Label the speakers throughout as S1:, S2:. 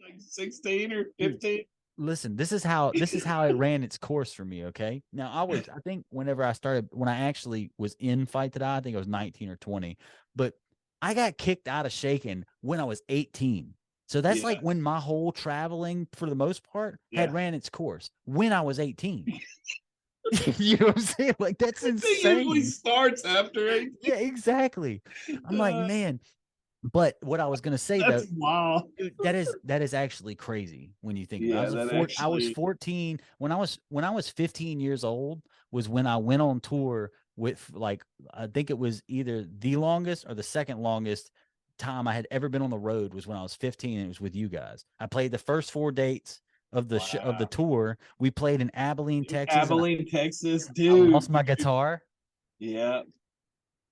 S1: like 16 or
S2: Dude,
S1: 15.
S2: listen, this is how it ran its course for me. Okay. Now I think whenever I started, when I actually was in Fight to Die, I think I was 19 or 20, but I got kicked out of Shaken when I was 18. So that's like
S1: Yeah,
S2: when my whole traveling, for the most part, had
S1: yeah.
S2: ran its course when I was 18. You know what I'm saying? Like, that's
S1: It usually
S2: insane.
S1: starts after 18.
S2: Yeah, exactly. I'm like,
S1: Uh,
S2: man. But what I was gonna say though,
S1: that's wild.
S2: dude, that is actually crazy when you think about it.
S1: Yeah, that
S2: I was
S1: actually.
S2: 14 when I was 15 years old was when I went on tour with, like, I think it was either the longest or the second longest time I had ever been on the road was when I was 15, and it was with you guys. I played the first 4 dates of the
S1: Wow.
S2: tour. We played in Abilene, Texas, and
S1: Abilene, Texas,
S2: I lost
S1: dude.
S2: my guitar.
S1: Yeah.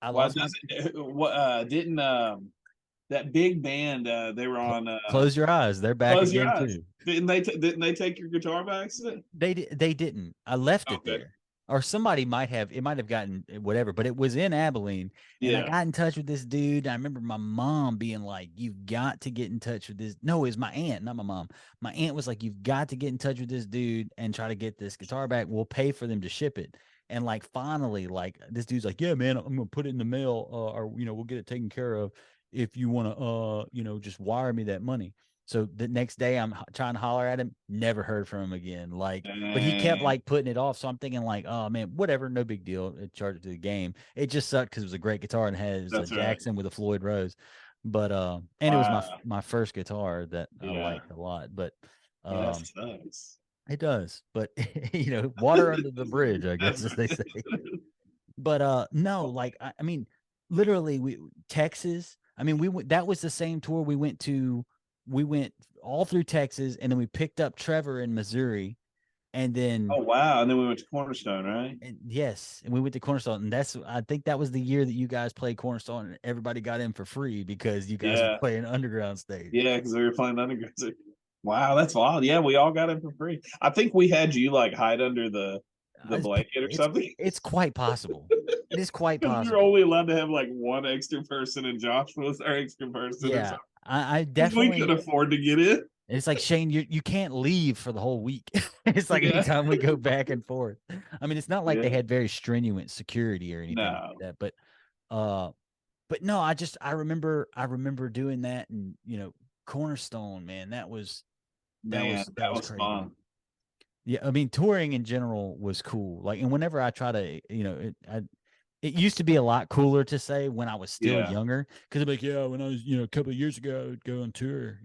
S2: I
S1: Why
S2: lost my
S1: doesn't what didn't that big band they were on
S2: Close Your Eyes. They're back
S1: Close Your
S2: again
S1: Eyes.
S2: too.
S1: Didn't they take your guitar by accident?
S2: They didn't. I left it
S1: Okay.
S2: there. Or somebody might have, it might have gotten whatever, but it was in Abilene. And I
S1: Yeah.
S2: got in touch with this dude. I remember my mom being like, "You've got to get in touch with this." No, it was my aunt, not my mom. My aunt was like, "You've got to get in touch with this dude and try to get this guitar back. We'll pay for them to ship it." And like finally, like this dude's like, "Yeah, man, I'm gonna put it in the mail, or we'll get it taken care of if you want to, just wire me that money." So the next day, I'm trying to holler at him. Never heard from him again. Like, but he kept
S1: Dang.
S2: like putting it off. So I'm thinking like, oh man, whatever, no big deal. It charged it to the game. It just sucked because it was a great guitar and has a
S1: That's right.
S2: Jackson with a Floyd Rose. But and it was my
S1: Wow.
S2: my first guitar that I
S1: Yeah.
S2: liked a lot. But
S1: Yeah, that
S2: um,
S1: sucks.
S2: it does. But water under the bridge, I guess,
S1: That's
S2: as they
S1: right.
S2: say. But no, like I mean, literally, we Texas. I mean, we went. That was the same tour we went to. We went all through Texas, and then we picked up Trevor in Missouri, and then
S1: Oh wow. And then we went to Cornerstone, right?
S2: and yes, and we went to Cornerstone, and I think that was the year that you guys played Cornerstone, and everybody got in for free because you guys were
S1: Yeah.
S2: playing underground stage.
S1: Yeah, because we were playing underground. Wow, that's wild. Yeah, we all got it for free. I think we had you like hide under the
S2: It's
S1: blanket or
S2: it's
S1: something.
S2: it's quite possible. It is quite
S1: Because we were
S2: possible.
S1: only allowed to have like one extra person, and Josh was our extra person or
S2: Yeah,
S1: something.
S2: I
S1: Because we could
S2: definitely.
S1: afford to get in.
S2: It's like, Shane, you can't leave for the whole week. It's like
S1: Yeah.
S2: anytime we go back and forth. I mean, it's not like they
S1: Yeah.
S2: had very strenuous security or anything like
S1: No.
S2: that, uh but no, I remember doing that, and Cornerstone, man, that was that
S1: Man,
S2: was that
S1: that
S2: was
S1: was
S2: crazy.
S1: fun.
S2: Yeah, I mean, touring in general was cool. Like, and whenever I try to, it used to be a lot cooler to say when I was still
S1: Yeah.
S2: younger, because I'm like, yeah, when I was, a couple of years ago, I would go on tour.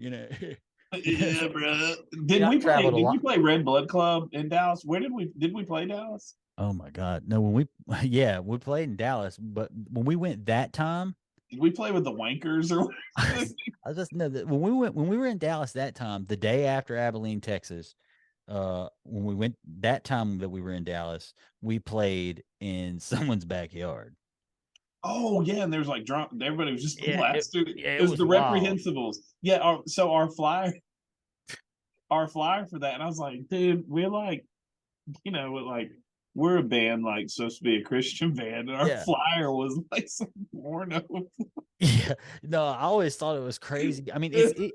S2: It's
S1: Yeah,
S2: like,
S1: bro.
S2: I traveled a
S1: Did we
S2: lot.
S1: play Red Blood Club in Dallas? Where did we play Dallas?
S2: Oh my God. No, when we yeah, we played in Dallas, but when we went that time,
S1: Did we play with the Wankers or
S2: I just know that when we were in Dallas that time, the day after Abilene, Texas, when we went that time that we were in Dallas, we played in someone's backyard.
S1: Oh yeah, and there was like drunk. Everybody was just
S2: Yeah,
S1: blasted.
S2: yeah,
S1: It
S2: it
S1: was
S2: was
S1: the
S2: wild.
S1: reprehensibles. Yeah. Our flyer for that, and I was like, dude, we're like, like we're a band like supposed to be a Christian band, and our
S2: Yeah.
S1: flyer was like some porno.
S2: Yeah. No, I always thought it was crazy. I mean,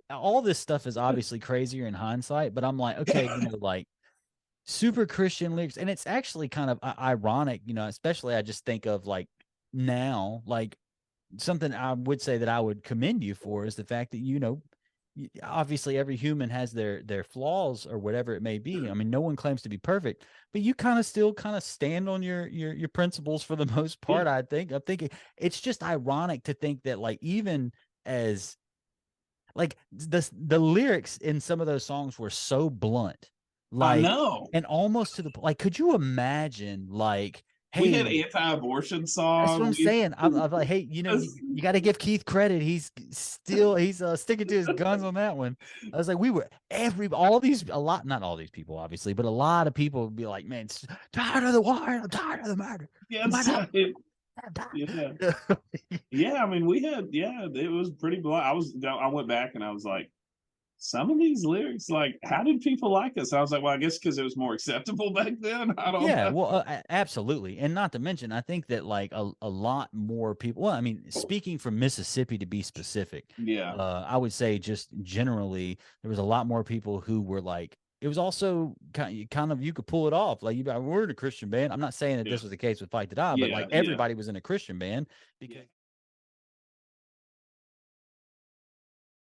S2: all this stuff is obviously crazier in hindsight, but I'm like, okay,
S1: Yeah.
S2: like super Christian lyrics. And it's actually kind of ironic, especially I just think of like now, like something I would say that I would commend you for is the fact that, obviously every human has their flaws or whatever it may be. I mean, no one claims to be perfect, but you kind of still kind of stand on your principles for the most
S1: Yeah.
S2: part. I'm thinking it's just ironic to think that, like, even as like the lyrics in some of those songs were so blunt,
S1: I
S2: like,
S1: know.
S2: and almost to the like, could you imagine, like,
S1: We had
S2: hey,
S1: anti-abortion
S2: that's what
S1: song.
S2: I'm saying. I'm like, hey, you got to give Keith credit. He's sticking to his guns on that one. I was like, we were all these a lot, not all these people, obviously, but a lot of people would be like, man, tired of the war, I'm tired of the murder. Am I
S1: Yes,
S2: not? I'm
S1: yeah.
S2: tired.
S1: Yeah, I mean, we had, yeah, it was pretty blunt. I went back and I was like, some of these lyrics, like, how did people like us? I was like, well, I guess because it was more acceptable back then. I don't
S2: Yeah,
S1: know.
S2: well, absolutely. And not to mention, I think that like a lot more people, well, I mean, speaking from Mississippi to be specific,
S1: Yeah.
S2: I would say just generally, there was a lot more people who were like, it was also kind of, you could pull it off. Like, we're in a Christian band. I'm not saying that
S1: Yeah.
S2: this was the case with Fight to Die, but
S1: Yeah.
S2: like
S1: Yeah.
S2: everybody was in a Christian band because